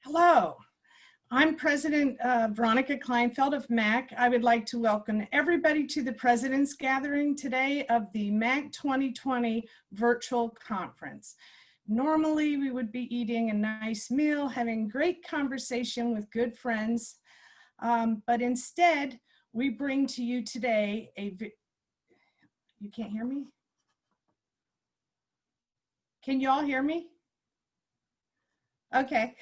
Hello, I'm President Veronica Kleinfeld of MAC. I would like to welcome everybody to the President's Gathering today of the MAC 2020 Virtual Conference. Normally, we would be eating a nice meal, having great conversation with good friends, but instead, we bring to you today you can't hear me? Can you all hear me? Okay.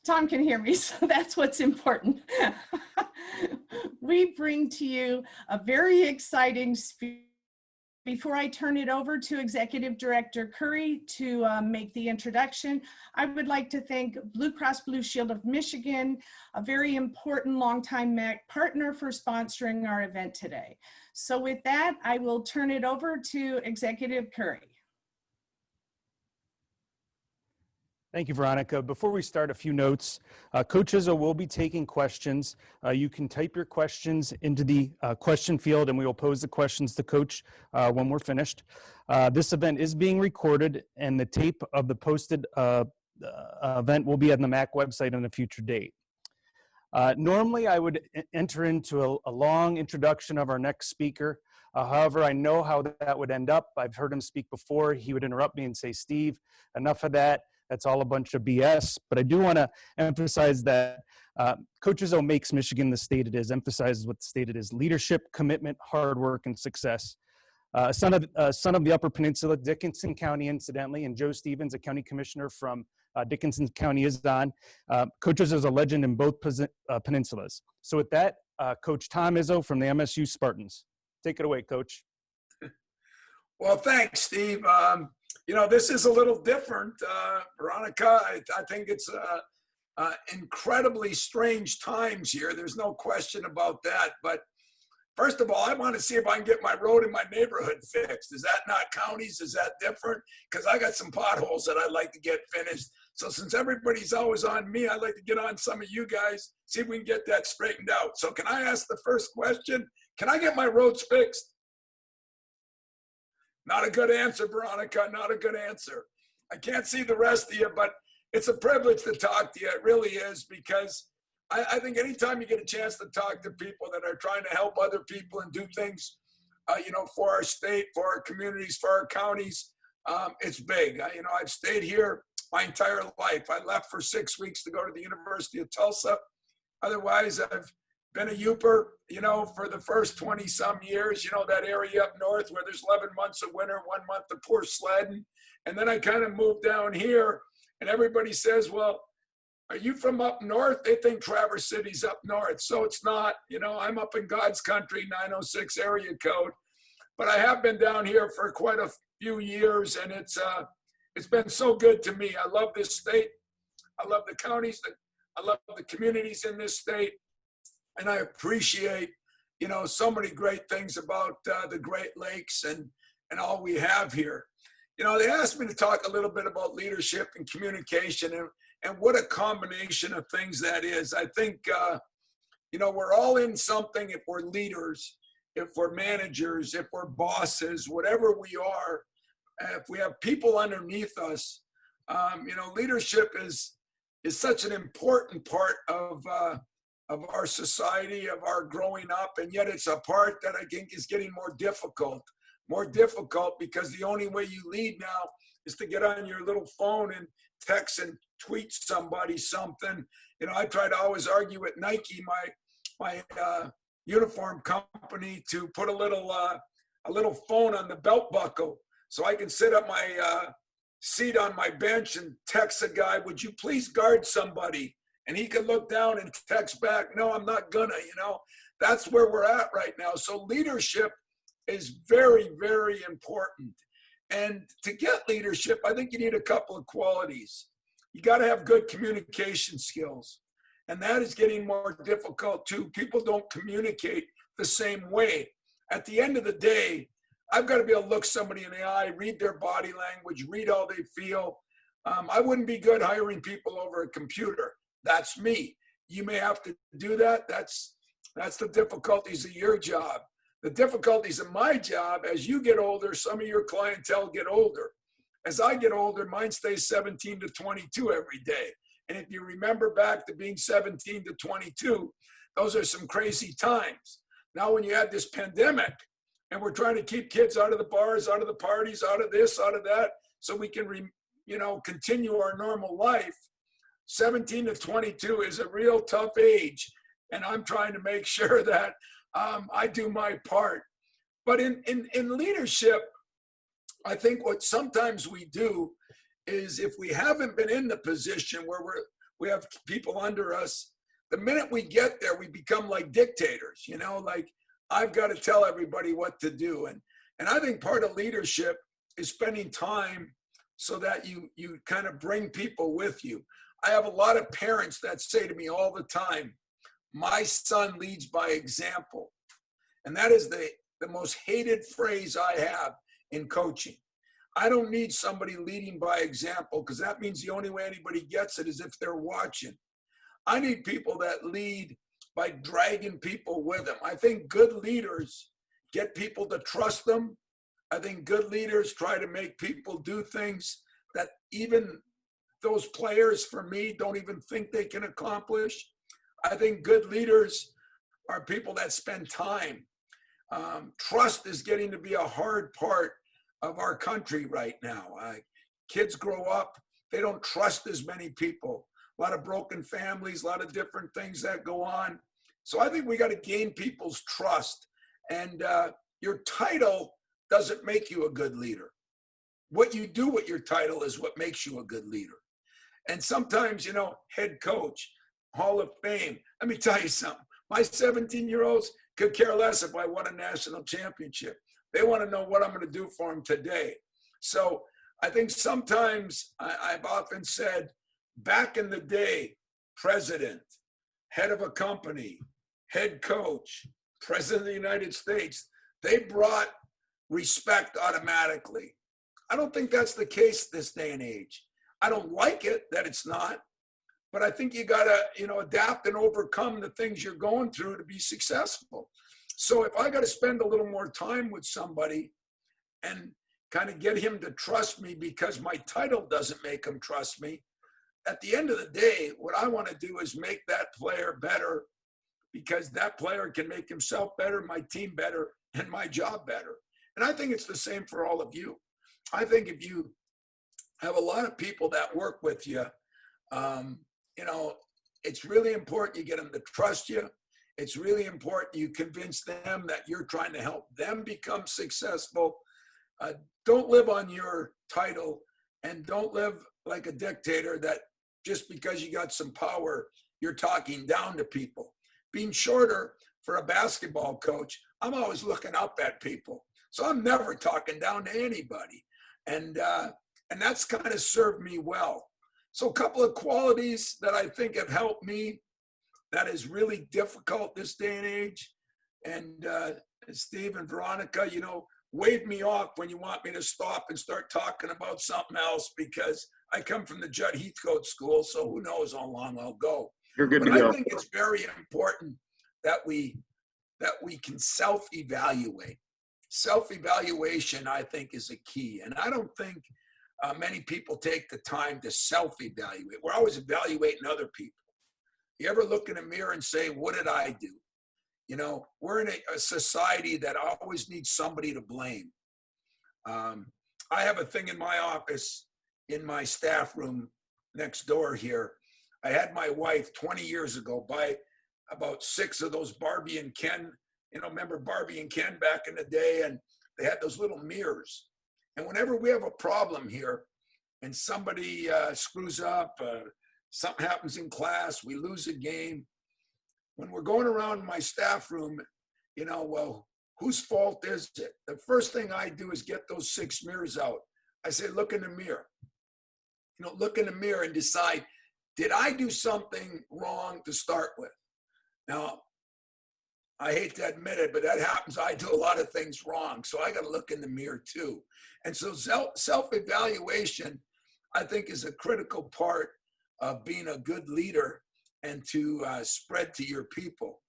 Tom can hear me, so that's what's important. We bring to you a very exciting speech. Before I turn it over to Executive Director Curry to make the introduction, I would like to thank Blue Cross Blue Shield of Michigan, a very important longtime MAC partner, for sponsoring our event today. So with that, I will turn it over to Executive Curry. Thank you, Veronica. Before we start, a few notes. Coach Izzo will be taking questions. You can type your questions into the question field and we will pose the questions to Coach when we're finished. This event is being recorded and the tape of the posted event will be on the MAC website on a future date. Normally, I would enter into a long introduction of our next speaker. However, I know how that would end up. I've heard him speak before. He would interrupt me and say, Steve, enough of that. That's all a bunch of BS. But I do want to emphasize that Coach Izzo makes Michigan the state it is, emphasizes what the state it is: leadership, commitment, hard work, and success. Son of the Upper Peninsula, Dickinson County, incidentally, and Joe Stevens, a county commissioner from Dickinson County, is on. Coach Izzo is a legend in both peninsulas. So with that, Coach Tom Izzo from the MSU Spartans. Take it away, Coach. Well, thanks, Steve. You know, this is a little different, Veronica. I think it's incredibly strange times here. There's no question about that. But first of all, I want to see if I can get my road in my neighborhood fixed. Is that not counties? Is that different? Because I got some potholes that I'd like to get finished. So since everybody's always on me, I'd like to get on some of you guys, see if we can get that straightened out. So can I ask the first question? Can I get my roads fixed? Not a good answer, Veronica, not a good answer. I can't see the rest of you, but it's a privilege to talk to you. It really is, because I think anytime you get a chance to talk to people that are trying to help other people and do things, you know, for our state, for our communities, for our counties, it's big. You know, I've stayed here my entire life. I left for 6 weeks to go to the University of Tulsa. Otherwise, I've been a Youper, you know, for the first 20 some years, you know, that area up north where there's 11 months of winter, 1 month of poor sledding. And then I kind of moved down here and everybody says, well, are you from up north? They think Traverse City's up north. So it's not, you know, I'm up in God's country, 906 area code. But I have been down here for quite a few years and it's been so good to me. I love this state. I love the counties. I love the communities in this state. And I appreciate, you know, so many great things about the Great Lakes and all we have here. You know, they asked me to talk a little bit about leadership and communication and what a combination of things that is. I think, you know, we're all in something if we're leaders, if we're managers, if we're bosses, whatever we are, if we have people underneath us. You know, leadership is such an important part of our society, of our growing up, and yet it's a part that I think is getting more difficult because the only way you lead now is to get on your little phone and text and tweet somebody something. You know, I try to always argue with Nike, my uniform company, to put a little phone on the belt buckle so I can sit up my seat on my bench and text a guy, would you please guard somebody? And he could look down and text back, no, I'm not gonna, you know. That's where we're at right now. So leadership is very, very important. And to get leadership, I think you need a couple of qualities. You gotta have good communication skills. And that is getting more difficult too. People don't communicate the same way. At the end of the day, I've got to be able to look somebody in the eye, read their body language, read how they feel. I wouldn't be good hiring people over a computer. That's me. You may have to do that. That's the difficulties of your job. The difficulties of my job, as you get older, some of your clientele get older. As I get older, mine stays 17 to 22 every day. And if you remember back to being 17 to 22, those are some crazy times. Now, when you had this pandemic and we're trying to keep kids out of the bars, out of the parties, out of this, out of that, so we can, continue our normal life, 17 to 22 is a real tough age. And I'm trying to make sure that I do my part. But in leadership, I think what sometimes we do is if we haven't been in the position where we have people under us, the minute we get there, we become like dictators, like I've got to tell everybody what to do. And I think part of leadership is spending time so that you kind of bring people with you. I have a lot of parents that say to me all the time, my son leads by example. And that is the most hated phrase I have in coaching. I don't need somebody leading by example because that means the only way anybody gets it is if they're watching. I need people that lead by dragging people with them. I think good leaders get people to trust them. I think good leaders try to make people do things that even those players, for me, don't even think they can accomplish. I think good leaders are people that spend time. Trust is getting to be a hard part of our country right now. Kids grow up, they don't trust as many people. A lot of broken families, a lot of different things that go on. So I think we got to gain people's trust. And your title doesn't make you a good leader. What you do with your title is what makes you a good leader. And sometimes, head coach, Hall of Fame. Let me tell you something. My 17-year-olds could care less if I won a national championship. They want to know what I'm going to do for them today. So I think sometimes I've often said, back in the day, president, head of a company, head coach, president of the United States, they brought respect automatically. I don't think that's the case this day and age. I don't like it that it's not, but I think you got to, adapt and overcome the things you're going through to be successful. So if I got to spend a little more time with somebody and kind of get him to trust me because my title doesn't make him trust me, at the end of the day, what I want to do is make that player better because that player can make himself better, my team better, and my job better. And I think it's the same for all of you. I think if you have a lot of people that work with you, it's really important you get them to trust you. It's really important you convince them that you're trying to help them become successful. Don't live on your title and don't live like a dictator that just because you got some power, you're talking down to people. Being shorter for a basketball coach, I'm always looking up at people. So I'm never talking down to anybody. And that's kind of served me well. So a couple of qualities that I think have helped me that is really difficult this day and age. And Steve and Veronica, wave me off when you want me to stop and start talking about something else because I come from the Judd Heathcote School, so who knows how long I'll go. You're good but to go. I think it's very important that we can self-evaluate. Self-evaluation, I think, is a key. And I don't think many people take the time to self-evaluate. We're always evaluating other people. You ever look in a mirror and say, what did I do? We're in a society that always needs somebody to blame. I have a thing in my office, in my staff room next door here. I had my wife 20 years ago buy about 6 of those Barbie and Ken, remember Barbie and Ken back in the day, and they had those little mirrors. And whenever we have a problem here and somebody screws up, something happens in class, we lose a game, when we're going around my staff room, well, whose fault is it? The first thing I do is get those 6 mirrors out. I say, look in the mirror. Look in the mirror and decide, did I do something wrong to start with? Now, I hate to admit it, but that happens. I do a lot of things wrong. So I got to look in the mirror too. And so self-evaluation, I think, is a critical part of being a good leader and to spread to your people.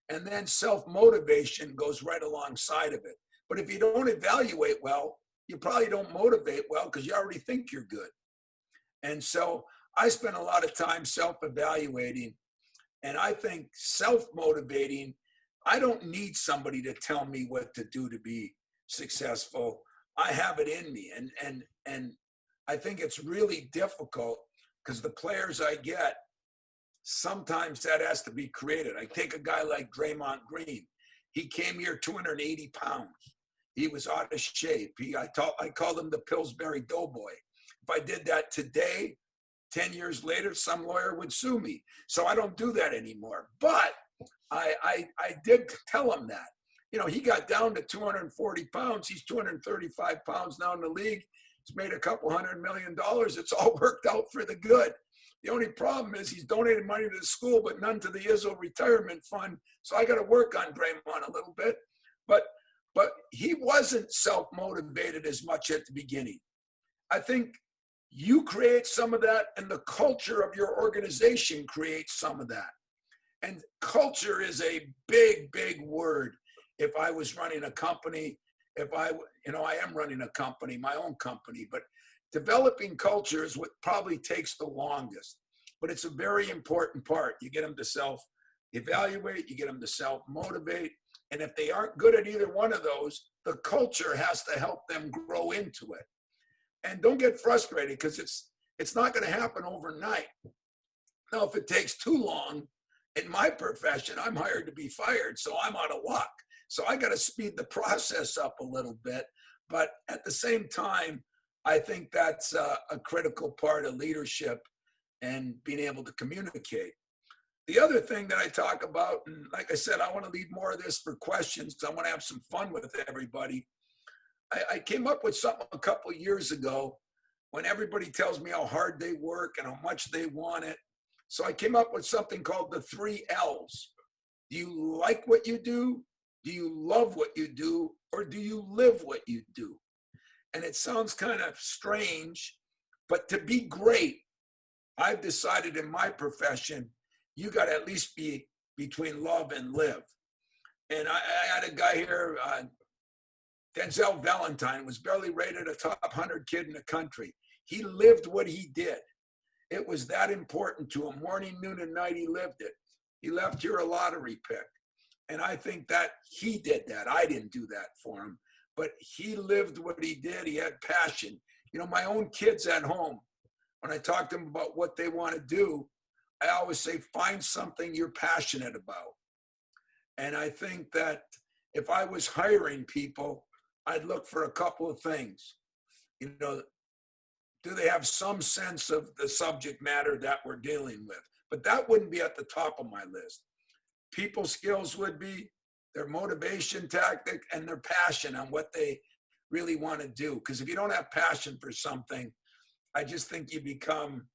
And then self-motivation goes right alongside of it. But if you don't evaluate well, you probably don't motivate well because you already think you're good. And so I spend a lot of time self-evaluating, and I think self-motivating. I don't need somebody to tell me what to do to be successful. I have it in me, and I think it's really difficult because the players I get, sometimes that has to be created. I take a guy like Draymond Green. He came here 280 pounds. He was out of shape. I called him the Pillsbury Doughboy. If I did that today, 10 years later, some lawyer would sue me. So I don't do that anymore. But I did tell him that. You know, he got down to 240 pounds. He's 235 pounds now in the league. He's made a couple $100 million. It's all worked out for the good. The only problem is he's donated money to the school, but none to the Izzo retirement fund. So I got to work on Draymond a little bit. But he wasn't self-motivated as much at the beginning. I think you create some of that, and the culture of your organization creates some of that. And culture is a big, big word. If I was running a company, I am running a company, my own company, but developing culture is what probably takes the longest. But it's a very important part. You get them to self-evaluate, you get them to self-motivate. And if they aren't good at either one of those, the culture has to help them grow into it. And don't get frustrated, because it's not going to happen overnight. Now, if it takes too long, in my profession, I'm hired to be fired, so I'm out of luck. So I got to speed the process up a little bit. But at the same time, I think that's a critical part of leadership and being able to communicate. The other thing that I talk about, and like I said, I want to leave more of this for questions because I want to have some fun with everybody. I came up with something a couple of years ago when everybody tells me how hard they work and how much they want it. So I came up with something called the 3 L's. Do you like what you do? Do you love what you do? Or do you live what you do? And it sounds kind of strange, but to be great, I've decided in my profession, you got to at least be between love and live. And I had a guy here, Denzel Valentine, was barely rated a top 100 kid in the country. He lived what he did. It was that important to him. Morning, noon, and night, he lived it. He left here a lottery pick. And I think that he did that. I didn't do that for him. But he lived what he did. He had passion. You know, my own kids at home, when I talk to them about what they want to do, I always say, find something you're passionate about. And I think that if I was hiring people, I'd look for a couple of things. You know, do they have some sense of the subject matter that we're dealing with? But that wouldn't be at the top of my list. People skills would be, their motivation tactic, and their passion on what they really want to do. Because if you don't have passion for something, I just think you become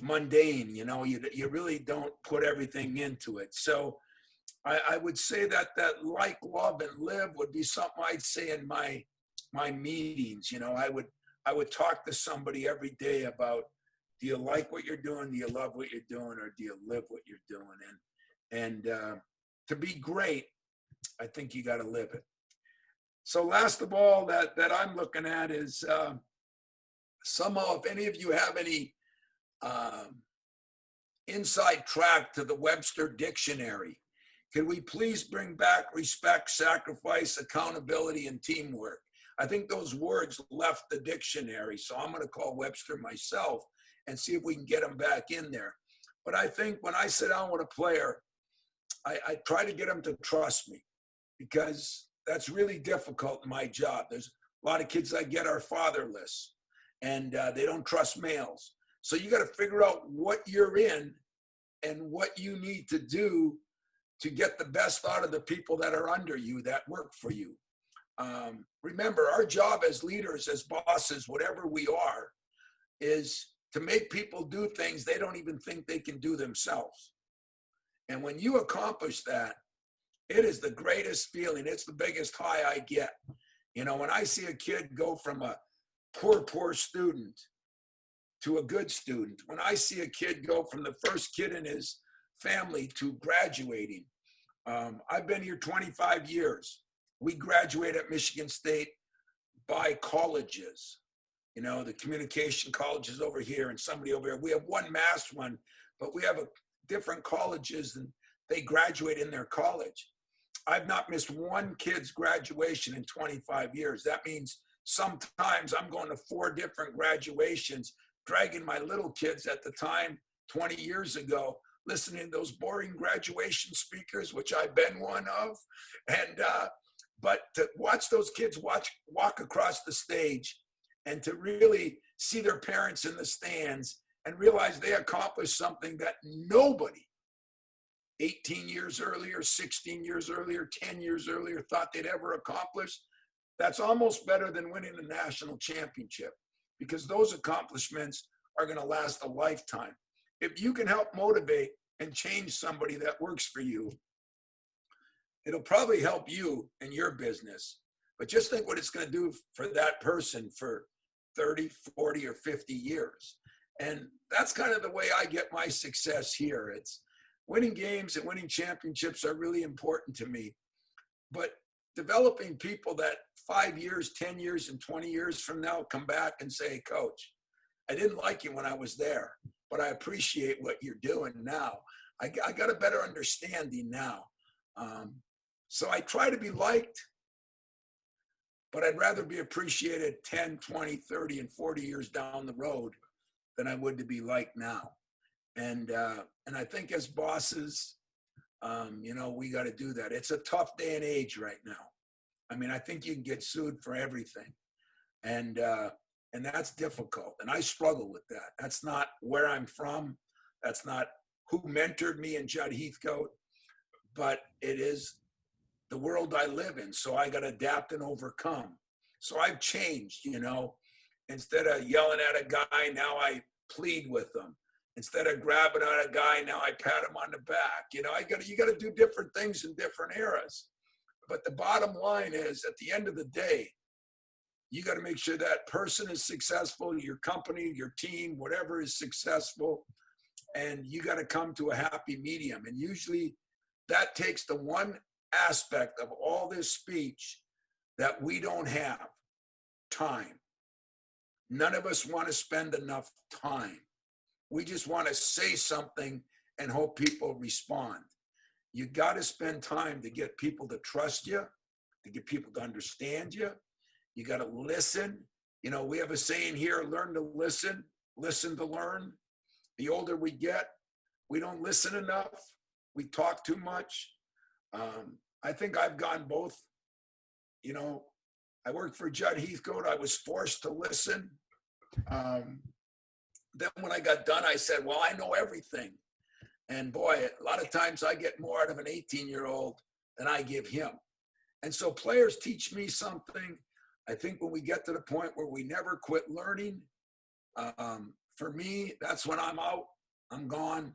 mundane. You know, you really don't put everything into it. So I would say that like, love, and live would be something I'd say in my meetings. You know, I would talk to somebody every day about, do you like what you're doing? Do you love what you're doing? Or do you live what you're doing? And to be great, I think you got to live it. So last of all that I'm looking at is somehow, if any of you have any inside track to the Webster Dictionary, can we please bring back respect, sacrifice, accountability, and teamwork? I think those words left the dictionary, so I'm going to call Webster myself and see if we can get them back in there. But I think when I sit down with a player, I try to get them to trust me, because that's really difficult in my job. There's a lot of kids I get are fatherless, and they don't trust males. So you got to figure out what you're in and what you need to do to get the best out of the people that are under you, that work for you. Remember, our job as leaders, as bosses, whatever we are, is to make people do things they don't even think they can do themselves. And when you accomplish that, it is the greatest feeling. It's the biggest high I get. You know, when I see a kid go from a poor student to a good student, when I see a kid go from the first kid in his family to graduating, I've been here 25 years. We graduate at Michigan State by colleges. You know, the communication colleges over here and somebody over here. We have one mass one, but we have different colleges and they graduate in their college. I've not missed one kid's graduation in 25 years. That means sometimes I'm going to 4 different graduations, dragging my little kids at the time, 20 years ago, listening to those boring graduation speakers, which I've been one of. And, but to watch those kids walk across the stage and to really see their parents in the stands and realize they accomplished something that nobody 18 years earlier, 16 years earlier, 10 years earlier thought they'd ever accomplish, that's almost better than winning a national championship, because those accomplishments are going to last a lifetime. If you can help motivate and change somebody that works for you, it'll probably help you in your business. But just think what it's going to do for that person for 30, 40, or 50 years. And that's kind of the way I get my success here. It's winning games and winning championships are really important to me. But developing people that 5 years, 10 years, and 20 years from now come back and say, Coach, I didn't like you when I was there, but I appreciate what you're doing now. I got a better understanding now. So I try to be liked, but I'd rather be appreciated 10, 20, 30, and 40 years down the road than I would to be liked now. And I think as bosses, you know, we got to do that. It's a tough day and age right now. I mean, I think you can get sued for everything. And that's difficult. And I struggle with that. That's not where I'm from. That's not who mentored me in Judd Heathcote, but it is the world I live in. So I got to adapt and overcome. So I've changed, you know, instead of yelling at a guy, now I plead with them. Instead of grabbing on a guy, now I pat him on the back. You know, you got to do different things in different eras. But the bottom line is, at the end of the day, you got to make sure that person is successful, your company, your team, whatever is successful, and you got to come to a happy medium. And usually that takes the one aspect of all this speech that we don't have: time. None of us want to spend enough time. We just want to say something and hope people respond. You got to spend time to get people to trust you, to get people to understand you. You got to listen. You know, we have a saying here: learn to listen, listen to learn. The older we get, we don't listen enough. We talk too much. I think I've gone both. You know, I worked for Judd Heathcote. I was forced to listen. Then when I got done, I said, well, I know everything. And boy, a lot of times I get more out of an 18-year-old than I give him. And so players teach me something. I think when we get to the point where we never quit learning, for me, that's when I'm out, I'm gone.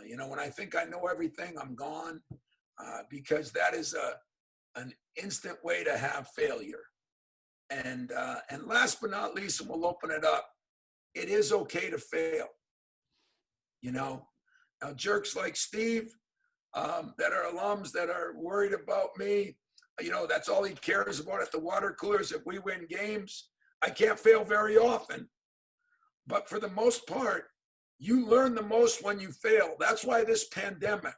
You know, when I think I know everything, I'm gone, because that is an instant way to have failure. And last but not least, and we'll open it up, it is okay to fail. You know, now jerks like Steve that are alums that are worried about me, you know, that's all he cares about at the water coolers if we win games. I can't fail very often. But for the most part, you learn the most when you fail. That's why this pandemic,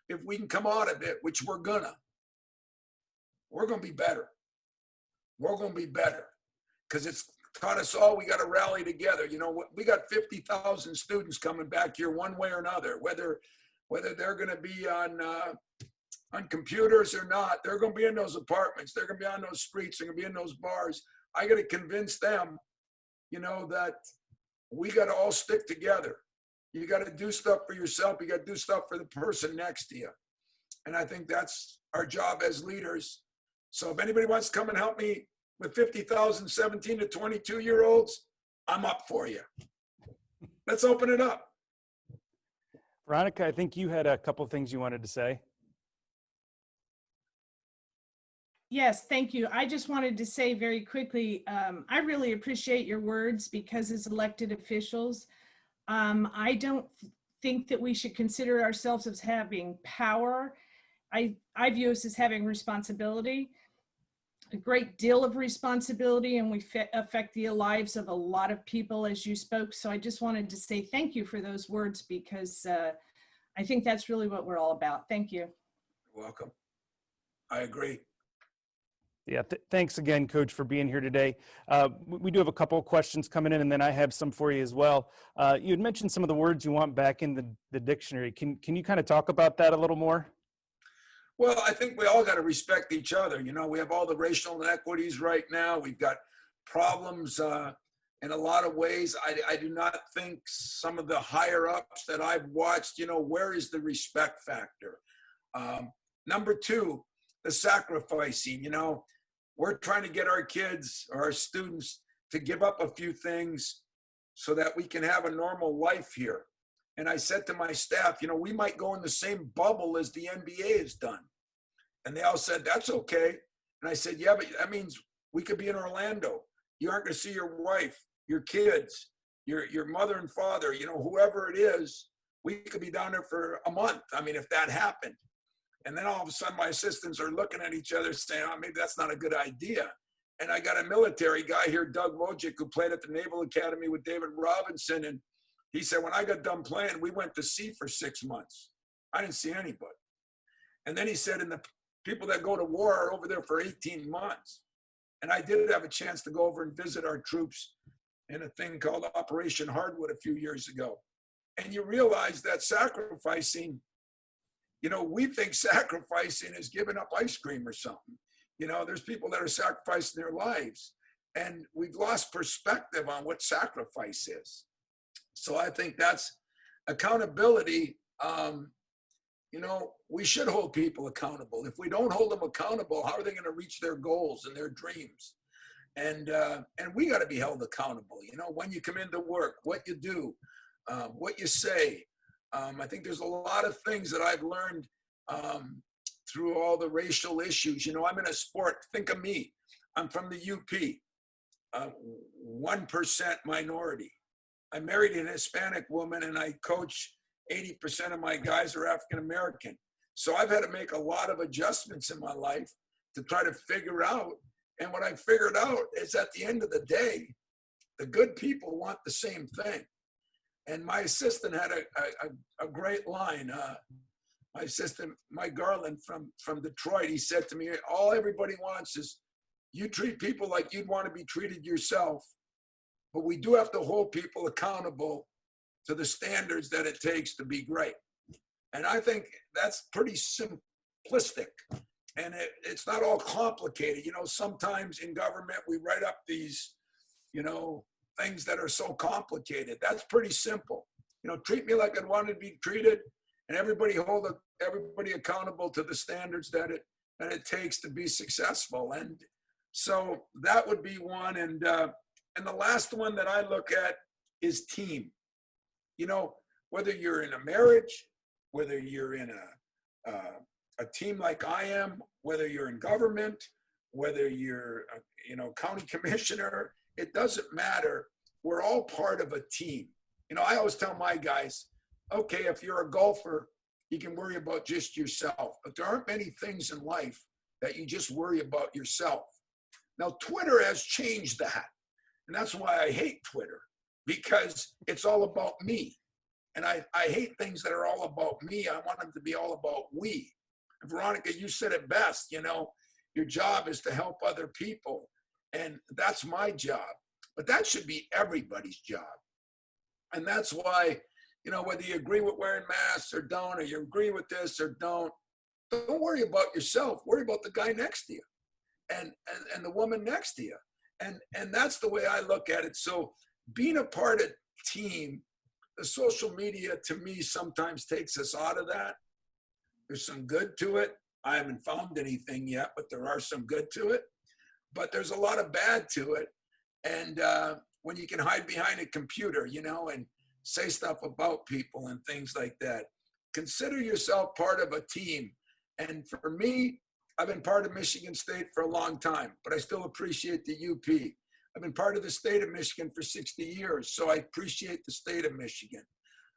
if we can come out of it, which we're going to be better. We're going to be better, because it's taught us all we got to rally together. You know, we got 50,000 students coming back here one way or another, whether they're going to be on computers or not. They're going to be in those apartments. They're going to be on those streets. They're going to be in those bars. I got to convince them, you know, that we got to all stick together. You got to do stuff for yourself. You got to do stuff for the person next to you. And I think that's our job as leaders. So if anybody wants to come and help me with 50,000 17 to 22-year-olds, I'm up for you. Let's open it up. Veronica, I think you had a couple of things you wanted to say. Yes, thank you. I just wanted to say very quickly, I really appreciate your words, because as elected officials, I don't think that we should consider ourselves as having power. I view us as having responsibility. a great deal of responsibility, and we affect the lives of a lot of people as you spoke. So I just wanted to say thank you for those words, because I think that's really what we're all about. Thank you. You're welcome. I agree. Yeah, thanks again, Coach, for being here today. We do have a couple of questions coming in, and then I have some for you as well. You had mentioned some of the words you want back in the dictionary. Can you kind of talk about that a little more? Well, I think we all got to respect each other. You know, we have all the racial inequities right now. We've got problems in a lot of ways. I do not think some of the higher ups that I've watched, you know, where is the respect factor? Number two, the sacrificing. You know, we're trying to get our kids or our students to give up a few things so that we can have a normal life here. And I said to my staff, you know, we might go in the same bubble as the NBA has done. And they all said, that's okay. And I said, yeah, but that means we could be in Orlando. You aren't going to see your wife, your kids, your mother and father, you know, whoever it is, we could be down there for a month. I mean, if that happened. And then all of a sudden my assistants are looking at each other saying, oh, maybe that's not a good idea. And I got a military guy here, Doug Wojcik, who played at the Naval Academy with David Robinson. And he said, when I got done playing, we went to sea for 6 months. I didn't see anybody. And then he said, and the people that go to war are over there for 18 months. And I did have a chance to go over and visit our troops in a thing called Operation Hardwood a few years ago. And you realize that sacrificing, you know, we think sacrificing is giving up ice cream or something. You know, there's people that are sacrificing their lives. And we've lost perspective on what sacrifice is. So I think that's accountability. You know, we should hold people accountable. If we don't hold them accountable, how are they going to reach their goals and their dreams? And we got to be held accountable. You know, when you come into work, what you do, what you say. I think there's a lot of things that I've learned through all the racial issues. You know, I'm in a sport. Think of me. I'm from the UP, 1% minority. I married an Hispanic woman, and I coach 80% of my guys are African American. So I've had to make a lot of adjustments in my life to try to figure out. And what I figured out is at the end of the day, the good people want the same thing. And my assistant had a great line. My assistant, Mike Garland from Detroit, he said to me, all everybody wants is you treat people like you'd want to be treated yourself. But we do have to hold people accountable to the standards that it takes to be great. And I think that's pretty simplistic. And it's not all complicated. You know, sometimes in government, we write up these, you know, things that are so complicated. That's pretty simple. You know, treat me like I'd want to be treated, and everybody hold everybody accountable to the standards that it takes to be successful. And so that would be one. And the last one that I look at is team. You know, whether you're in a marriage, whether you're in a team like I am, whether you're in government, whether you're, you know, county commissioner, it doesn't matter. We're all part of a team. You know, I always tell my guys, okay, if you're a golfer, you can worry about just yourself, but there aren't many things in life that you just worry about yourself. Now, Twitter has changed that. And that's why I hate Twitter, because it's all about me. And I hate things that are all about me. I want them to be all about we. And Veronica, you said it best, you know, your job is to help other people. And that's my job. But that should be everybody's job. And that's why, you know, whether you agree with wearing masks or don't, or you agree with this or don't worry about yourself. Worry about the guy next to you and the woman next to you. And that's the way I look at it. So being a part of team, the social media to me sometimes takes us out of that. There's some good to it. I haven't found anything yet, but there are some good to it. But there's a lot of bad to it. And when you can hide behind a computer, you know, and say stuff about people and things like that, consider yourself part of a team. And for me, I've been part of Michigan State for a long time, but I still appreciate the UP. I've been part of the state of Michigan for 60 years, so I appreciate the state of Michigan.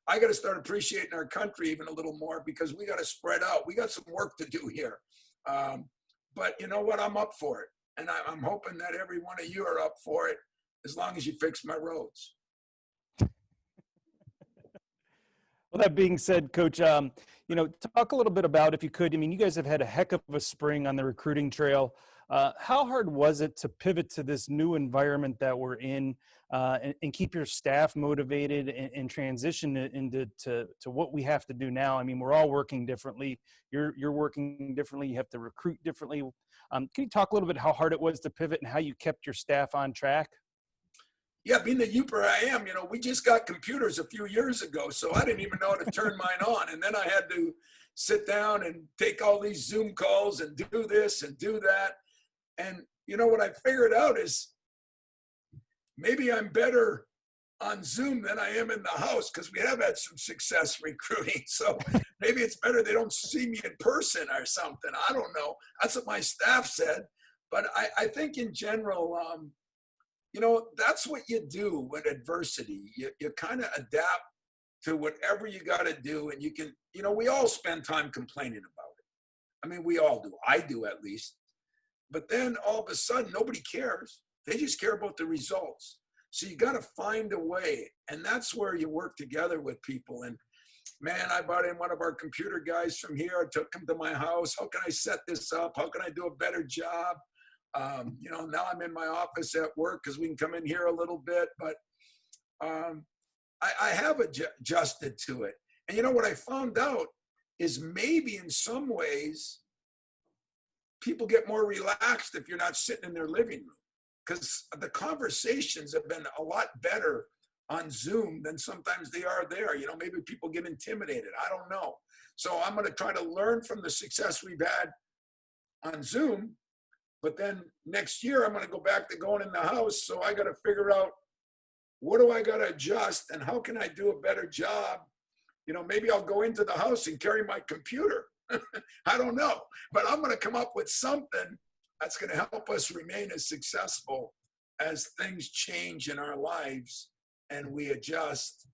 I got to start appreciating our country even a little more, because we got to spread out. We got some work to do here. But you know what? I'm up for it. And I'm hoping that every one of you are up for it, as long as you fix my roads. Well, that being said, Coach, talk a little bit about, if you could, I mean, you guys have had a heck of a spring on the recruiting trail. How hard was it to pivot to this new environment that we're in, and keep your staff motivated and transition it into what we have to do now? I mean, we're all working differently. You're working differently. You have to recruit differently. Can you talk a little bit how hard it was to pivot and how you kept your staff on track? Yeah, being the Youper I am, we just got computers a few years ago, so I didn't even know how to turn mine on. And then I had to sit down and take all these Zoom calls and do this and do that. And what I figured out is maybe I'm better on Zoom than I am in the house, because we have had some success recruiting. So maybe it's better they don't see me in person or something. I don't know. That's what my staff said. But I think in general, that's what you do with adversity. You kind of adapt to whatever you got to do. And you can, we all spend time complaining about it. I mean, we all do. I do, at least. But then all of a sudden, nobody cares. They just care about the results. So you got to find a way. And that's where you work together with people. And man, I brought in one of our computer guys from here. I took him to my house. How can I set this up? How can I do a better job? Now I'm in my office at work because we can come in here a little bit, but I have adjusted to it. And what I found out is maybe in some ways people get more relaxed if you're not sitting in their living room, because the conversations have been a lot better on Zoom than sometimes they are there. Maybe people get intimidated. I don't know. So I'm going to try to learn from the success we've had on Zoom. But then next year, I'm going to go back to going in the house. So I got to figure out, what do I got to adjust and how can I do a better job? Maybe I'll go into the house and carry my computer. I don't know. But I'm going to come up with something that's going to help us remain as successful as things change in our lives and we adjust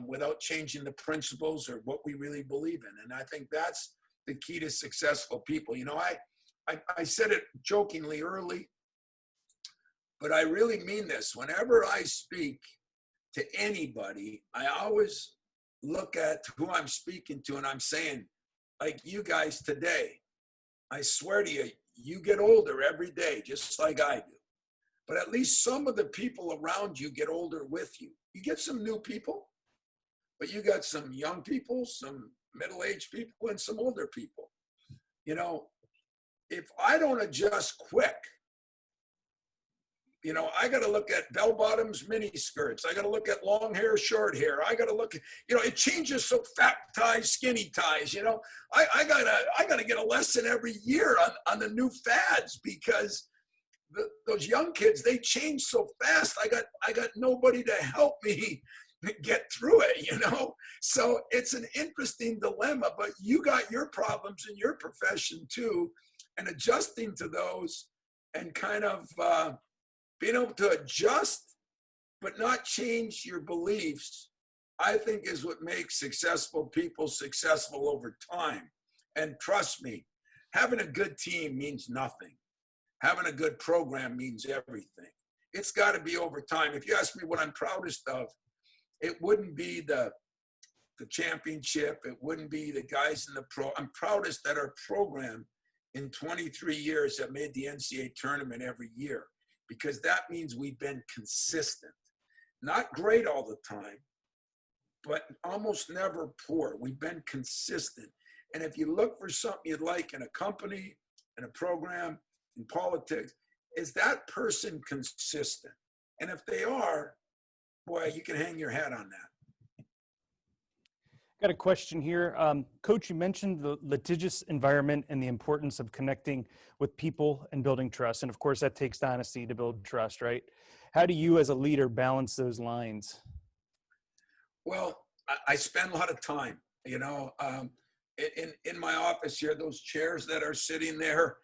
without changing the principles or what we really believe in. And I think that's the key to successful people. I said it jokingly early, but I really mean this. Whenever I speak to anybody, I always look at who I'm speaking to, and I'm saying, like you guys today, I swear to you, you get older every day, just like I do. But at least some of the people around you get older with you. You get some new people, but you got some young people, some middle-aged people, and some older people. If I don't adjust quick, I got to look at bell bottoms, mini skirts. I got to look at long hair, short hair. I got to look at, it changes. So fat ties, skinny ties, I gotta get a lesson every year on the new fads, because those young kids, they change so fast. I got nobody to help me get through it, So it's an interesting dilemma, but you got your problems in your profession too. And adjusting to those and kind of being able to adjust but not change your beliefs, I think is what makes successful people successful over time. And trust me, having a good team means nothing. Having a good program means everything. It's got to be over time. If you ask me what I'm proudest of, it wouldn't be the championship. It wouldn't be the guys in the pro. I'm proudest that our program in 23 years have made the NCAA tournament every year, because that means we've been consistent. Not great all the time, but almost never poor. We've been consistent. And if you look for something you'd like in a company, in a program, in politics, is that person consistent? And if they are, boy, you can hang your hat on that. Got a question here. Coach, you mentioned the litigious environment and the importance of connecting with people and building trust. And of course, that takes honesty to build trust, right? How do you as a leader balance those lines? Well, I spend a lot of time, in my office here, those chairs that are sitting there,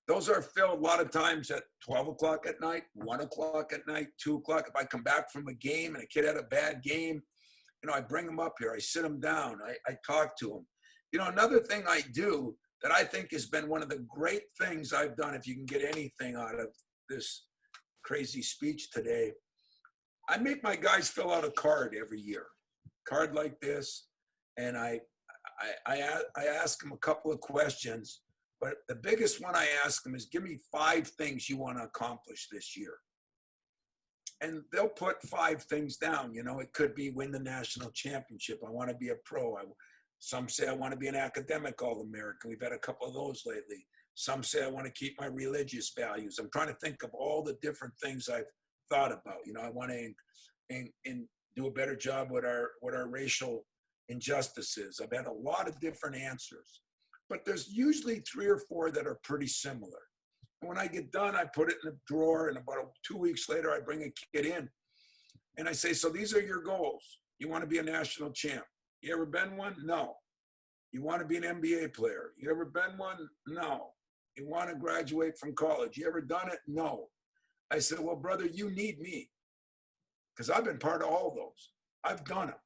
those are filled a lot of times at 12 o'clock at night, 1 o'clock at night, 2 o'clock. If I come back from a game and a kid had a bad game, I bring them up here. I sit them down. I talk to them. Another thing I do that I think has been one of the great things I've done, if you can get anything out of this crazy speech today, I make my guys fill out a card every year, card like this, and I ask them a couple of questions, but the biggest one I ask them is, give me 5 things you want to accomplish this year. And they'll put 5 things down. It could be win the national championship. I want to be a pro. Some say I want to be an academic All-American. We've had a couple of those lately. Some say I want to keep my religious values. I'm trying to think of all the different things I've thought about. I want to do a better job with our racial injustices. I've had a lot of different answers, but there's usually 3 or 4 that are pretty similar. And when I get done, I put it in a drawer, and about 2 weeks later, I bring a kid in and I say, so these are your goals. You want to be a national champ. You ever been one? No. You want to be an NBA player. You ever been one? No. You want to graduate from college. You ever done it? No. I said, well, brother, you need me, because I've been part of all those. I've done them.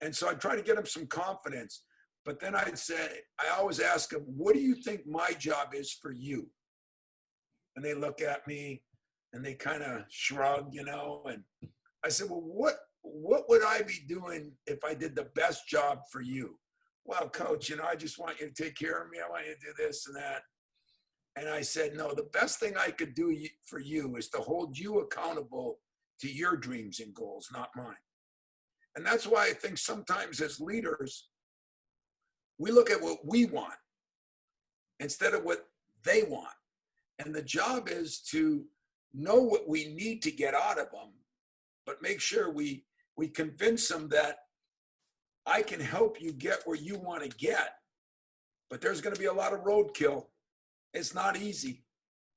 And so I try to get them some confidence. But then I always ask them, what do you think my job is for you? And they look at me and they kind of shrug, and I said, well, what would I be doing if I did the best job for you? Well, coach, I just want you to take care of me. I want you to do this and that. And I said, no, the best thing I could do for you is to hold you accountable to your dreams and goals, not mine. And that's why I think sometimes as leaders, we look at what we want instead of what they want. And the job is to know what we need to get out of them, but make sure we convince them that I can help you get where you want to get. But there's going to be a lot of roadkill. It's not easy.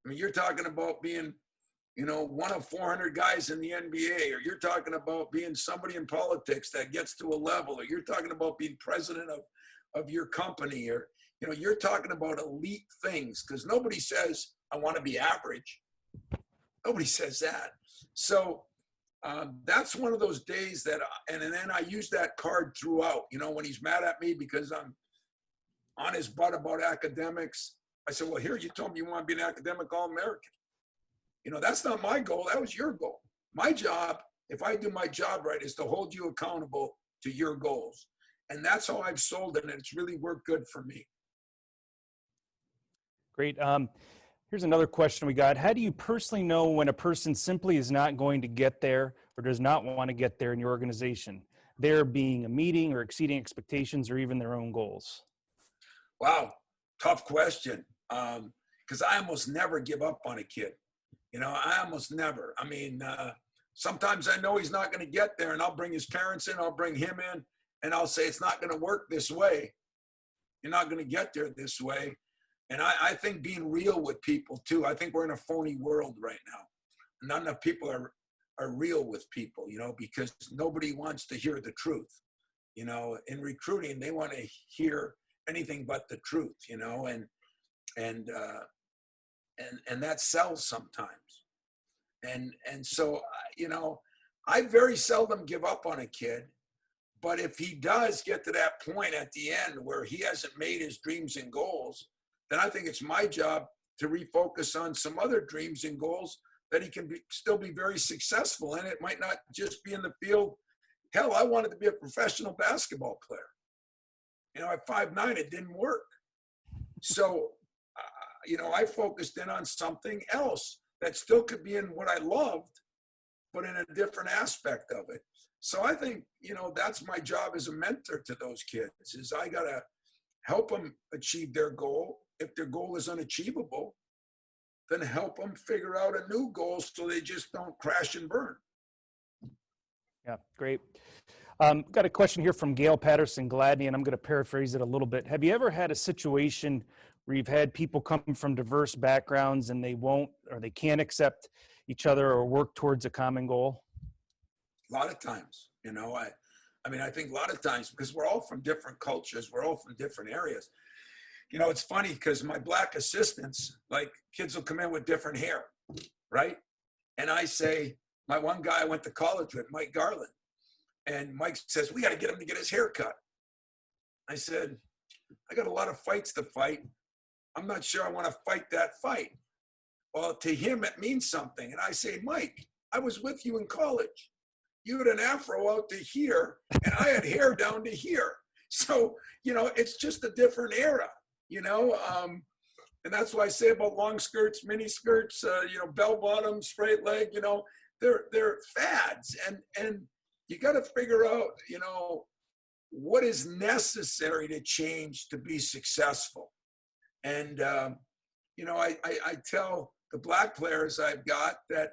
I mean, you're talking about being, one of 400 guys in the NBA, or you're talking about being somebody in politics that gets to a level, or you're talking about being president of your company, or, you're talking about elite things, because nobody says, I want to be average. Nobody says that. So that's one of those days that, and then I use that card throughout, when he's mad at me because I'm on his butt about academics. I said, well, here, you told me you want to be an academic All-American. That's not my goal. That was your goal. My job, if I do my job right, is to hold you accountable to your goals. And that's how I've sold it, and it's really worked good for me. Great. Here's another question we got. How do you personally know when a person simply is not going to get there or does not want to get there in your organization? There being a meeting or exceeding expectations or even their own goals? Wow, tough question. Because I almost never give up on a kid. I almost never. I mean, sometimes I know he's not going to get there, and I'll bring his parents in, I'll bring him in, and I'll say, it's not going to work this way. You're not going to get there this way. And I think being real with people too. I think we're in a phony world right now. Not enough people are real with people, because nobody wants to hear the truth. In recruiting, they want to hear anything but the truth, and that sells sometimes. And so, I very seldom give up on a kid, but if he does get to that point at the end where he hasn't made his dreams and goals, then I think it's my job to refocus on some other dreams and goals that he can still be very successful in. It might not just be in the field. Hell, I wanted to be a professional basketball player. At 5'9", it didn't work. So, I focused in on something else that still could be in what I loved, but in a different aspect of it. So I think, that's my job as a mentor to those kids, is I got to help them achieve their goal. If their goal is unachievable, then help them figure out a new goal so they just don't crash and burn. Yeah, great. Got a question here from Gail Patterson Gladney, and I'm going to paraphrase it a little bit. Have you ever had a situation where you've had people come from diverse backgrounds and they won't or they can't accept each other or work towards a common goal? A lot of times, I think a lot of times, because we're all from different cultures, we're all from different areas. It's funny because my black assistants, like, kids will come in with different hair, right? And I say, my one guy I went to college with, Mike Garland, and Mike says, we got to get him to get his hair cut. I said, I got a lot of fights to fight. I'm not sure I want to fight that fight. Well, to him, it means something. And I say, Mike, I was with you in college. You had an afro out to here, and I had hair down to here. So, it's just a different era, and that's why I say about long skirts, mini skirts, bell bottoms, straight leg, they're fads. And you got to figure out, what is necessary to change to be successful. And, I tell the black players I've got that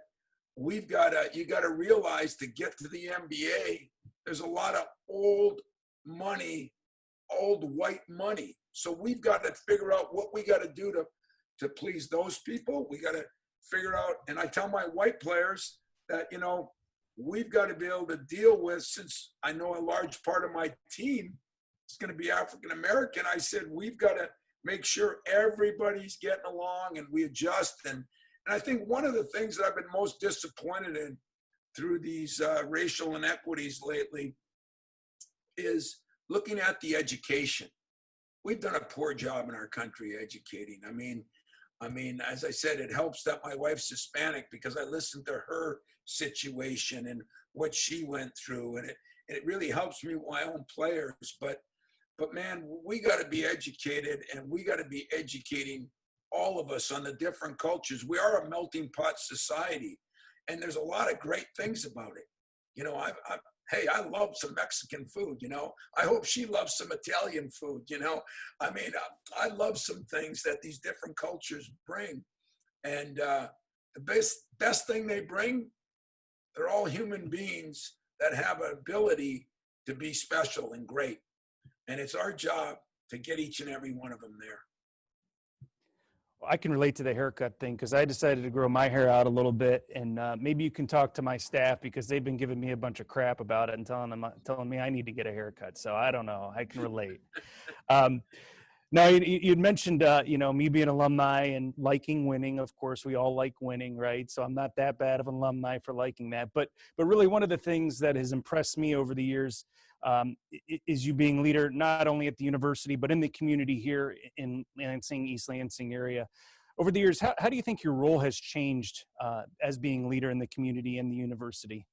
you got to realize to get to the NBA, there's a lot of old white money. So we've got to figure out what we got to do to please those people. We got to figure out, and I tell my white players that, we've got to be able to deal with, since I know a large part of my team is going to be African American, I said, we've got to make sure everybody's getting along and we adjust. And I think one of the things that I've been most disappointed in through these racial inequities lately is looking at the education. We've done a poor job in our country educating. I mean, as I said, it helps that my wife's Hispanic because I listened to her situation and what she went through, and it really helps me with my own players. But man, we got to be educated, and we got to be educating all of us on the different cultures. We are a melting pot society, and there's a lot of great things about it. Hey, I love some Mexican food, I hope she loves some Italian food, I love some things that these different cultures bring. And the best thing they bring, they're all human beings that have an ability to be special and great. And it's our job to get each and every one of them there. I can relate to the haircut thing because I decided to grow my hair out a little bit, and maybe you can talk to my staff because they've been giving me a bunch of crap about it and telling me I need to get a haircut. So I don't know. I can relate. Now you'd mentioned, me being an alumni and liking winning. Of course, we all like winning, right? So I'm not that bad of an alumni for liking that. But really, one of the things that has impressed me over the years is you being leader, not only at the university, but in the community here in Lansing, East Lansing area. Over the years, how do you think your role has changed as being leader in the community and the university?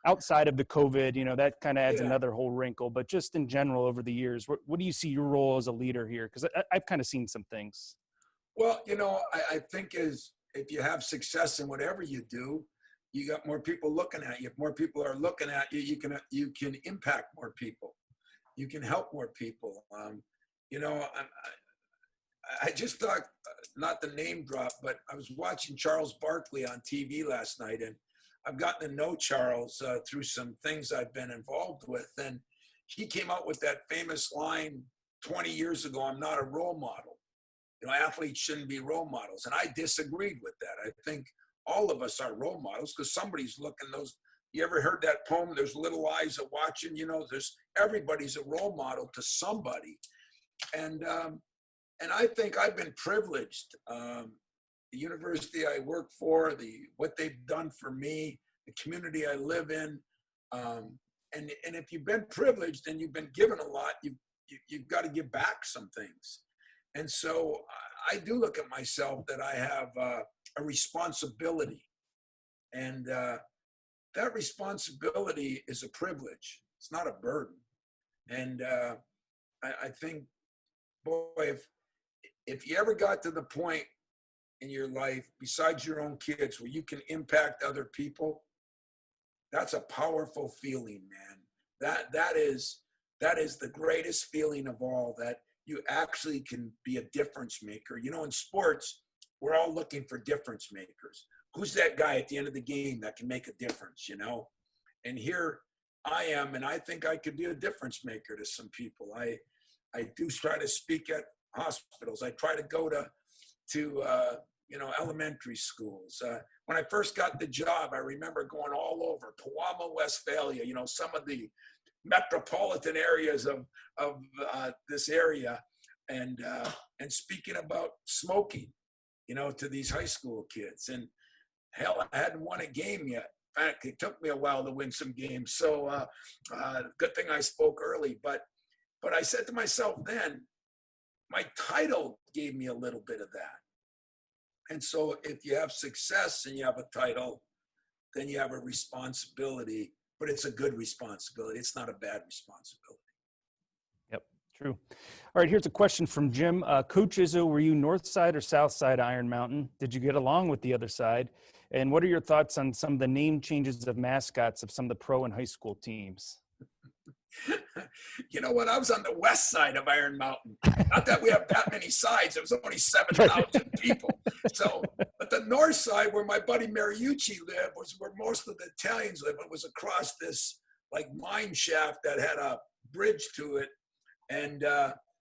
Outside of the COVID, that kind of adds another whole wrinkle, but just in general over the years, what do you see your role as a leader here? Because I've kind of seen some things. Well, I think if you have success in whatever you do, you got more people looking at you. If more people are looking at you, you can impact more people. You can help more people. I just thought, not the name drop, but I was watching Charles Barkley on TV last night, and I've gotten to know Charles through some things I've been involved with. And he came out with that famous line 20 years ago, I'm not a role model. Athletes shouldn't be role models. And I disagreed with that. I think all of us are role models because somebody's looking you ever heard that poem, there's little eyes are watching, everybody's a role model to somebody. And I think I've been privileged. The university I work for, what they've done for me, the community I live in, and if you've been privileged and you've been given a lot, you've got to give back some things. And so I do look at myself that I have a responsibility, and that responsibility is a privilege. It's not a burden. And I think, boy, if you ever got to the point in your life, besides your own kids, where you can impact other people, that's a powerful feeling, man. That is the greatest feeling of all, that you actually can be a difference maker. In sports, we're all looking for difference makers. Who's that guy at the end of the game that can make a difference, And here I am, and I think I could be a difference maker to some people. I do try to speak at hospitals. I try to go to elementary schools. When I first got the job, I remember going all over Pewamo, Westphalia, some of the metropolitan areas of this area, and speaking about smoking, to these high school kids. And hell, I hadn't won a game yet. In fact, it took me a while to win some games. So good thing I spoke early. But I said to myself then, my title gave me a little bit of that. And so if you have success and you have a title, then you have a responsibility, but it's a good responsibility. It's not a bad responsibility. Yep, true. All right, here's a question from Jim. Coach Izzo, were you north side or south side Iron Mountain? Did you get along with the other side? And what are your thoughts on some of the name changes of mascots of some of the pro and high school teams? You know what? I was on the west side of Iron Mountain. Not that we have that many sides. It was only 7,000 people. So, but the north side, where my buddy Mariucci lived, was where most of the Italians live. It was across this like mine shaft that had a bridge to it. And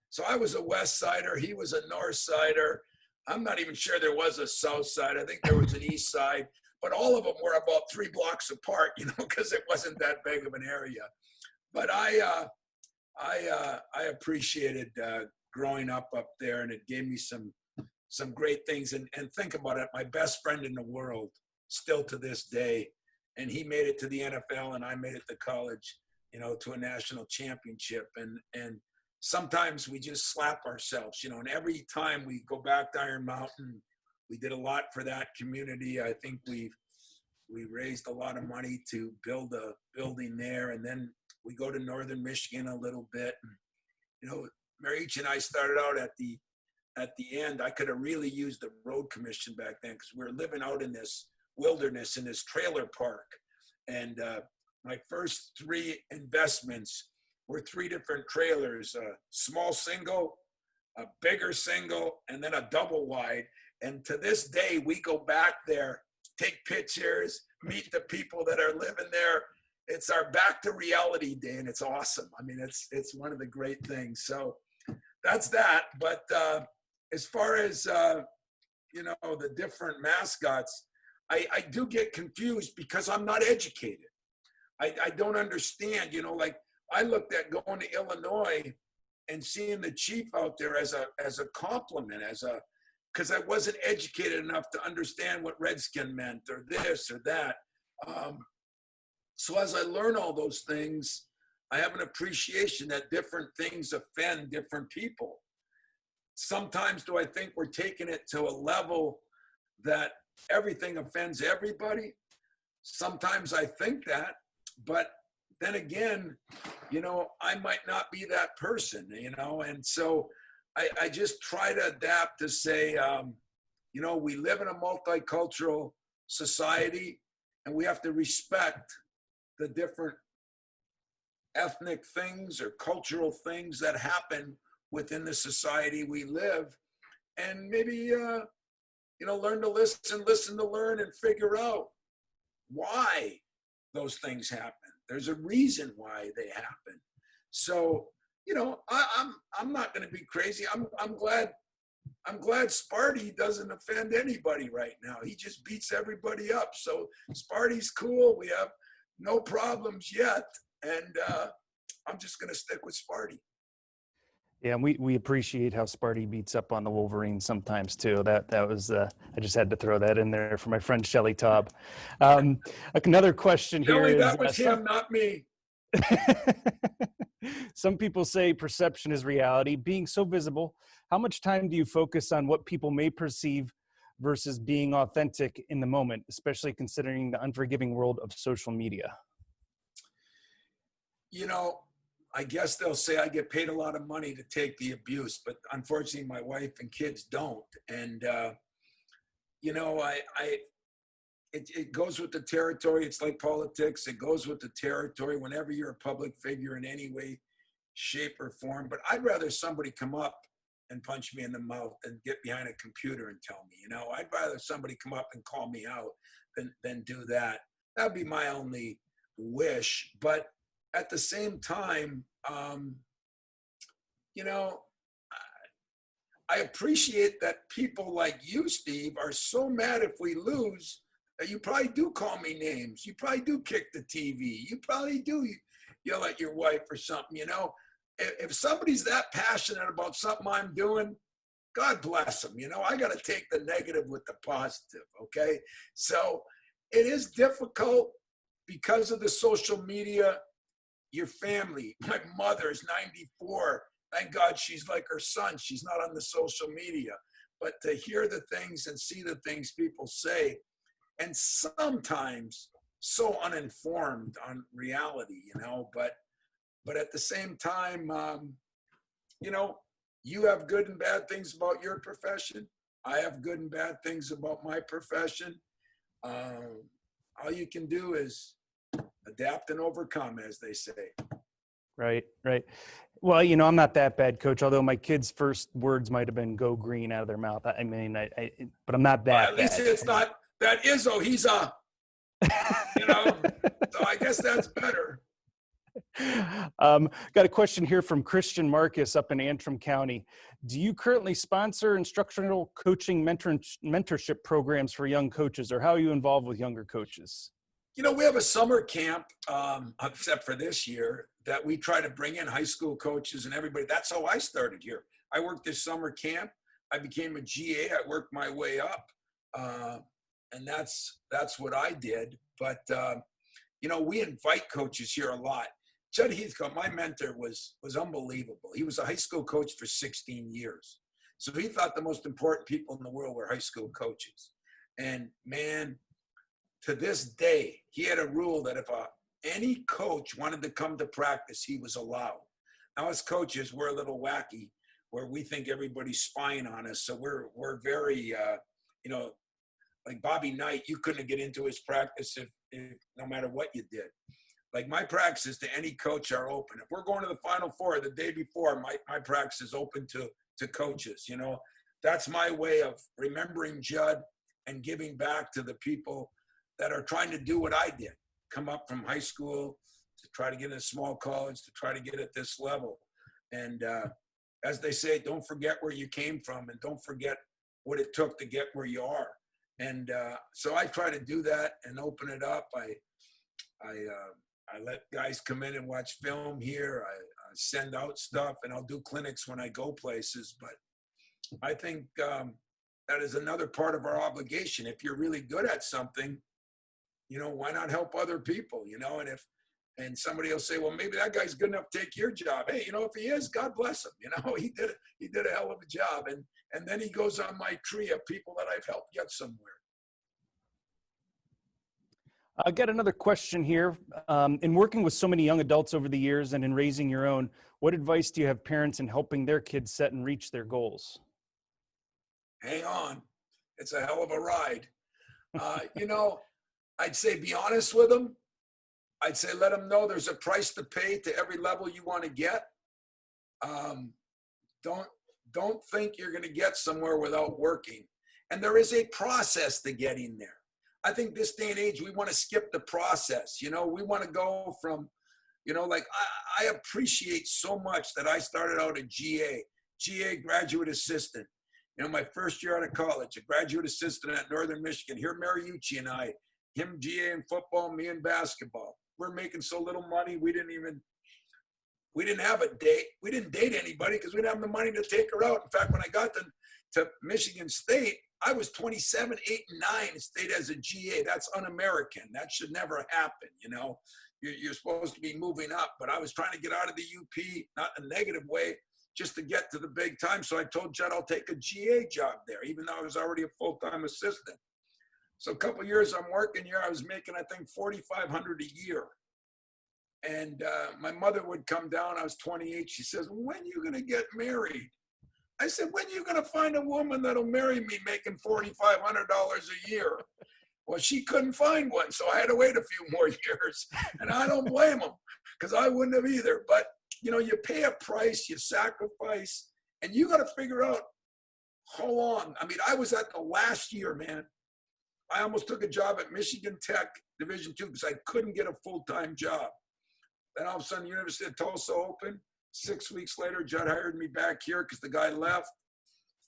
so I was a west sider. He was a north sider. I'm not even sure there was a south side. I think there was an east side. But all of them were about 3 blocks apart, you know, because it wasn't that big of an area. But I appreciated growing up there, and it gave me some great things. And think about it, my best friend in the world, still to this day, and he made it to the NFL, and I made it to college, you know, to a national championship. And sometimes we just slap ourselves, you know. And every time we go back to Iron Mountain, we did a lot for that community. I think we raised a lot of money to build a building there, and then we go to northern Michigan a little bit. And, you know, Mariucci and I started out at the end. I could have really used the road commission back then, because we were living out in this wilderness in this trailer park. And my first 3 investments were 3 different trailers: a small single, a bigger single, and then a double wide. And to this day, we go back there, take pictures, meet the people that are living there. It's our back to reality day, and it's awesome. I mean, it's one of the great things. So that's that. But as far as, you know, the different mascots, I do get confused because I'm not educated. I don't understand, you know, like I looked at going to Illinois and seeing the chief out there as a compliment, because I wasn't educated enough to understand what Redskin meant or this or that. So as I learn all those things, I have an appreciation that different things offend different people. Sometimes do I think we're taking it to a level that everything offends everybody? Sometimes I think that, but then again, you know, I might not be that person, you know, and so I just try to adapt to say, you know, we live in a multicultural society, and we have to respect the different ethnic things or cultural things that happen within the society we live, and maybe, you know, learn to listen to learn, and figure out why those things happen. There's a reason why they happen. So, you know, I'm not going to be crazy. I'm glad Sparty doesn't offend anybody right now. He just beats everybody up. So Sparty's cool. We have no problems yet, and I'm just going to stick with Sparty. Yeah, and we appreciate how Sparty beats up on the Wolverines sometimes too. That was I just had to throw that in there for my friend Shelly Taub. Another question here Shelly, is that was him, not me. some people say perception is reality. Being so visible, how much time do you focus on what people may perceive versus being authentic in the moment, especially considering the unforgiving world of social media? You know, I guess they'll say I get paid a lot of money to take the abuse, but unfortunately my wife and kids don't. And, you know, it goes with the territory. It's like politics. It goes with the territory whenever you're a public figure in any way, shape, or form. But I'd rather somebody come up and punch me in the mouth than get behind a computer and tell me, you know. I'd rather somebody come up and call me out than do that. That'd be my only wish. But at the same time, you know, I appreciate that people like you, Steve, are so mad if we lose that you probably do call me names. You probably do kick the TV. You probably do yell at your wife or something, you know. If somebody's that passionate about something I'm doing, God bless them. You know, I got to take the negative with the positive, okay? So it is difficult because of the social media. Your family, my mother is 94. thank God she's like her son. She's not on the social media. But to hear the things and see the things people say, and sometimes so uninformed on reality, but at the same time, you have good and bad things about your profession. I have good and bad things about my profession. All you can do is adapt and overcome, as they say. Right, right. Well, I'm not that bad, Coach, although my kids' first words might have been "go green" out of their mouth. I mean, but I'm not that At least bad. it's not that Izzo. He's so I guess that's better. Got a question here from Christian Marcus up in Antrim County. Do you currently sponsor instructional coaching mentorship programs for young coaches, or how are you involved with younger coaches? We have a summer camp, except for this year, that we try to bring in high school coaches and everybody. That's how I started here. I worked this summer camp. I became a GA. I worked my way up, and that's what I did. But we invite coaches here a lot. Judd Heathcote, my mentor, was unbelievable. He was a high school coach for 16 years. So he thought the most important people in the world were high school coaches. And man, to this day, he had a rule that if any coach wanted to come to practice, he was allowed. Now, as coaches, we're a little wacky, where we think everybody's spying on us. So we're very, like Bobby Knight, you couldn't get into his practice if no matter what you did. Like my practices to any coach are open. If we're going to the Final Four the day before, my practice is open to coaches. That's my way of remembering Judd and giving back to the people that are trying to do what I did, come up from high school to try to get in a small college, to try to get at this level. And as they say, don't forget where you came from and don't forget what it took to get where you are. And so I try to do that and open it up. I let guys come in and watch film here. I send out stuff, and I'll do clinics when I go places. But I think that is another part of our obligation. If you're really good at something, why not help other people? And somebody will say, well, maybe that guy's good enough to take your job. Hey, if he is, God bless him. He did a hell of a job. And then he goes on my tree of people that I've helped get somewhere. I got another question here. In working with so many young adults over the years and in raising your own, what advice do you have parents in helping their kids set and reach their goals? Hang on. It's a hell of a ride. I'd say be honest with them. I'd say let them know there's a price to pay to every level you want to get. Don't think you're going to get somewhere without working. And there is a process to getting there. I think this day and age, we want to skip the process. We want to go from, I appreciate so much that I started out a GA graduate assistant. My first year out of college, a graduate assistant at Northern Michigan. Here, Mariucci and I, him GA in football, me in basketball. We're making so little money, we didn't have a date. We didn't date anybody because we didn't have the money to take her out. In fact, when I got to Michigan State, I was 27, 8, and 9 and stayed as a GA. That's un-American. That should never happen, You're supposed to be moving up. But I was trying to get out of the UP, not in a negative way, just to get to the big time. So I told Judd I'll take a GA job there, even though I was already a full-time assistant. So a couple of years I'm working here, I was making, I think, $4,500 a year. And my mother would come down. I was 28. She says, when are you going to get married? I said, when are you going to find a woman that'll marry me making $4,500 a year? Well, she couldn't find one, so I had to wait a few more years. And I don't blame them, because I wouldn't have either. But, you pay a price, you sacrifice, and you got to figure out how long. I mean, I was at the last year, man. I almost took a job at Michigan Tech Division II because I couldn't get a full-time job. Then all of a sudden, University of Tulsa opened. 6 weeks later, Judd hired me back here because the guy left.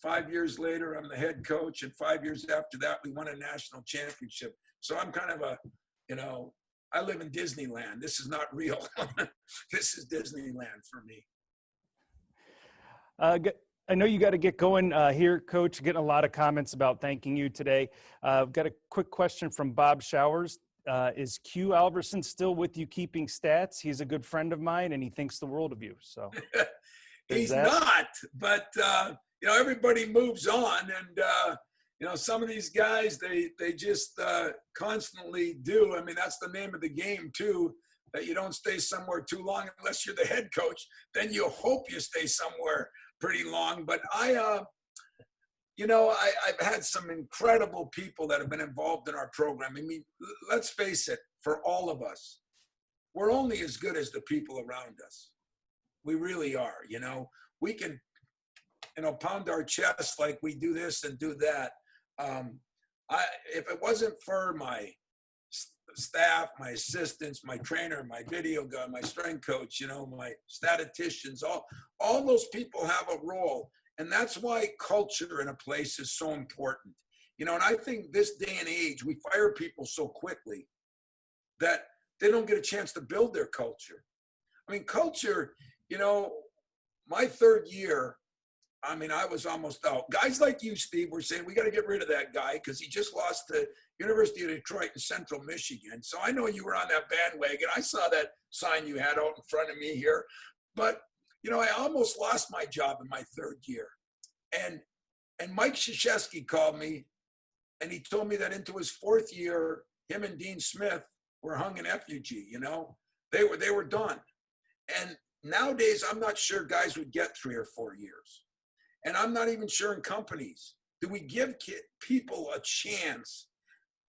5 years later, I'm the head coach. And 5 years after that, we won a national championship. So I'm kind of I live in Disneyland. This is not real. This is Disneyland for me. I know you got to get going here, Coach. Getting a lot of comments about thanking you today. I've got a quick question from Bob Showers. Is Q Alverson still with you keeping stats? He's a good friend of mine, and he thinks the world of you. So He's that? not, but everybody moves on, and some of these guys they just constantly do. I mean, that's the name of the game too. That you don't stay somewhere too long unless you're the head coach. Then you hope you stay somewhere pretty long. But I've had some incredible people that have been involved in our program. I mean, let's face it, for all of us, we're only as good as the people around us. We really are. We can, pound our chest like we do this and do that. If it wasn't for my staff, my assistants, my trainer, my video guy, my strength coach, my statisticians, all those people have a role. And that's why culture in a place is so important. And I think this day and age, we fire people so quickly that they don't get a chance to build their culture. I mean, culture, my third year, I mean, I was almost out. Guys like you, Steve, were saying, we got to get rid of that guy because he just lost to University of Detroit in Central Michigan. So I know you were on that bandwagon. I saw that sign you had out in front of me here. But, I almost lost my job in my third year. And Mike Krzyzewski called me, and he told me that into his fourth year, him and Dean Smith were hung in effigy, They were done. And nowadays, I'm not sure guys would get 3 or 4 years. And I'm not even sure in companies. Do we give people a chance?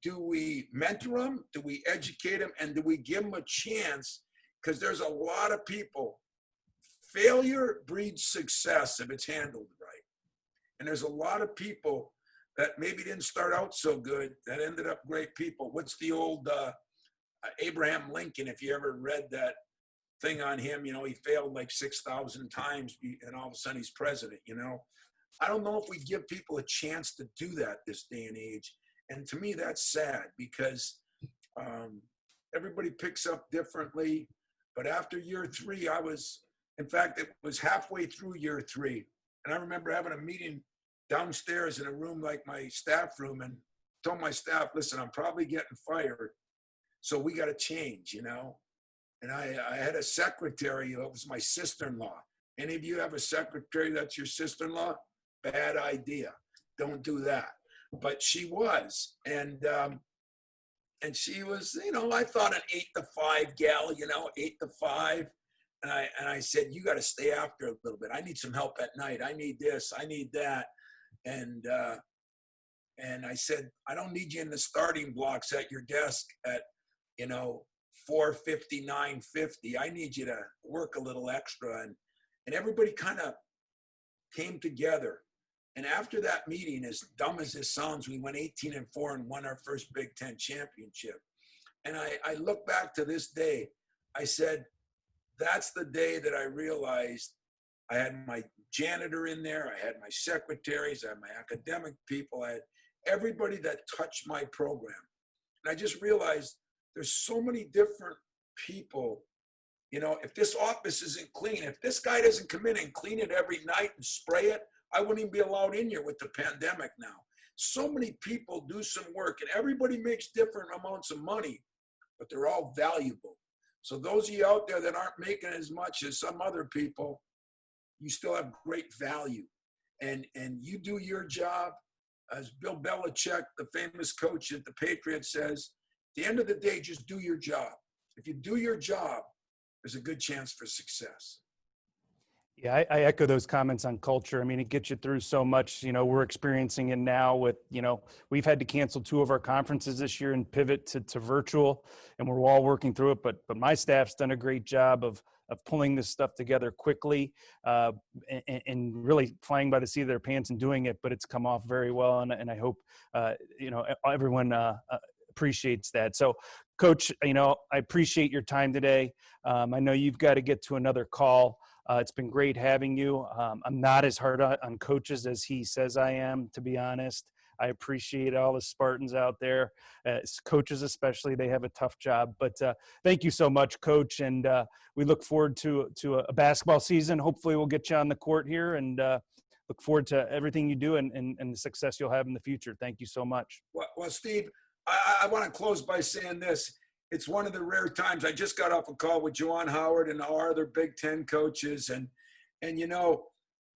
Do we mentor them? Do we educate them? And do we give them a chance? Because there's a lot of people. Failure breeds success if it's handled right. And there's a lot of people that maybe didn't start out so good that ended up great people. What's the old Abraham Lincoln, if you ever read that thing on him, he failed like 6,000 times and all of a sudden he's president, I don't know if we give people a chance to do that this day and age. And to me, that's sad because everybody picks up differently. But after year 3, it was halfway through year 3. And I remember having a meeting downstairs in a room like my staff room and told my staff, listen, I'm probably getting fired. So we got to change, And I had a secretary that was my sister-in-law. Any of you have a secretary that's your sister-in-law? Bad idea. Don't do that. But she was. And she was, I thought an 8 to 5 gal, 8 to 5. And I said, you got to stay after a little bit. I need some help at night. I need this. I need that. And I said, I don't need you in the starting blocks at your desk at, 4:50, 9:50. I need you to work a little extra. And everybody kind of came together. And after that meeting, as dumb as this sounds, we went 18-4 and won our first Big Ten championship. And I look back to this day, I said, that's the day that I realized I had my janitor in there, I had my secretaries, I had my academic people, I had everybody that touched my program. And I just realized there's so many different people. If this office isn't clean, if this guy doesn't come in and clean it every night and spray it, I wouldn't even be allowed in here with the pandemic now. So many people do some work and everybody makes different amounts of money, but they're all valuable. So those of you out there that aren't making as much as some other people, you still have great value. And you do your job. As Bill Belichick, the famous coach at the Patriots, says, at the end of the day, just do your job. If you do your job, there's a good chance for success. Yeah, I echo those comments on culture. I mean, it gets you through so much. We're experiencing it now with, we've had to cancel 2 of our conferences this year and pivot to virtual, and we're all working through it. But my staff's done a great job of pulling this stuff together quickly and really flying by the seat of their pants and doing it. But it's come off very well, and I hope everyone appreciates that. So, Coach, I appreciate your time today. I know you've got to get to another call. It's been great having you. I'm not as hard on coaches as he says I am, to be honest. I appreciate all the Spartans out there. Coaches especially, they have a tough job. But thank you so much, Coach. And we look forward to a basketball season. Hopefully we'll get you on the court here, and look forward to everything you do and the success you'll have in the future. Thank you so much. Well, Steve, I want to close by saying this. It's one of the rare times. I just got off a call with Juwan Howard and our other Big Ten coaches, and And, you know,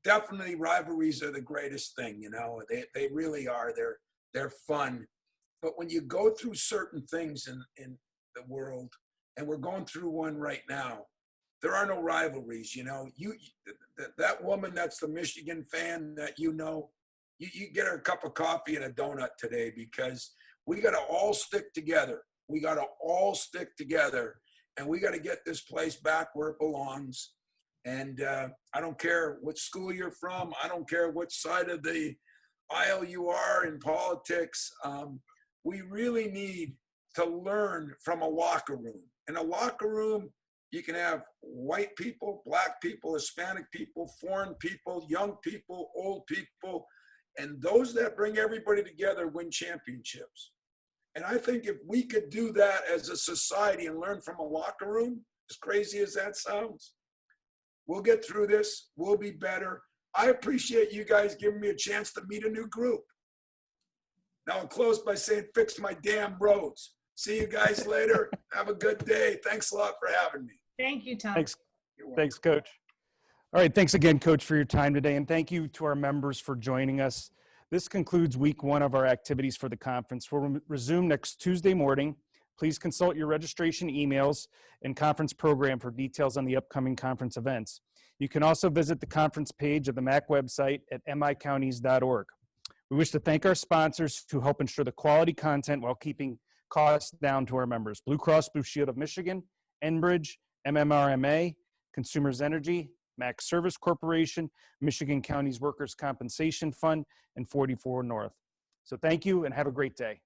definitely rivalries are the greatest thing, you know, they really are. They're fun. But when you go through certain things in the world, and we're going through one right now, there are no rivalries, you know. That woman that's the Michigan fan that you know, you get her a cup of coffee and a donut today, because we got to all stick together. We got to all stick together, and we got to get this place back where it belongs. And I don't care what school you're from. I don't care what side of the aisle you are in politics. We really need to learn from a locker room. In a locker room, you can have white people, black people, Hispanic people, foreign people, young people, old people, and those that bring everybody together win championships. And I think if we could do that as a society and learn from a locker room, as crazy as that sounds, we'll get through this. We'll be better. I appreciate you guys giving me a chance to meet a new group. Now I'll close by saying, fix my damn roads. See you guys later. Have a good day. Thanks a lot for having me. Thank you, Tom. Thanks. Thanks, Coach. All right. Thanks again, Coach, for your time today. And thank you to our members for joining us. This concludes week 1 of our activities for the conference. We'll resume next Tuesday morning. Please consult your registration emails and conference program for details on the upcoming conference events. You can also visit the conference page of the MAC website at micounties.org. We wish to thank our sponsors who help ensure the quality content while keeping costs down to our members: Blue Cross Blue Shield of Michigan, Enbridge, MMRMA, Consumers Energy, MAC Service Corporation, Michigan Counties Workers' Compensation Fund, and 44 North. So thank you and have a great day.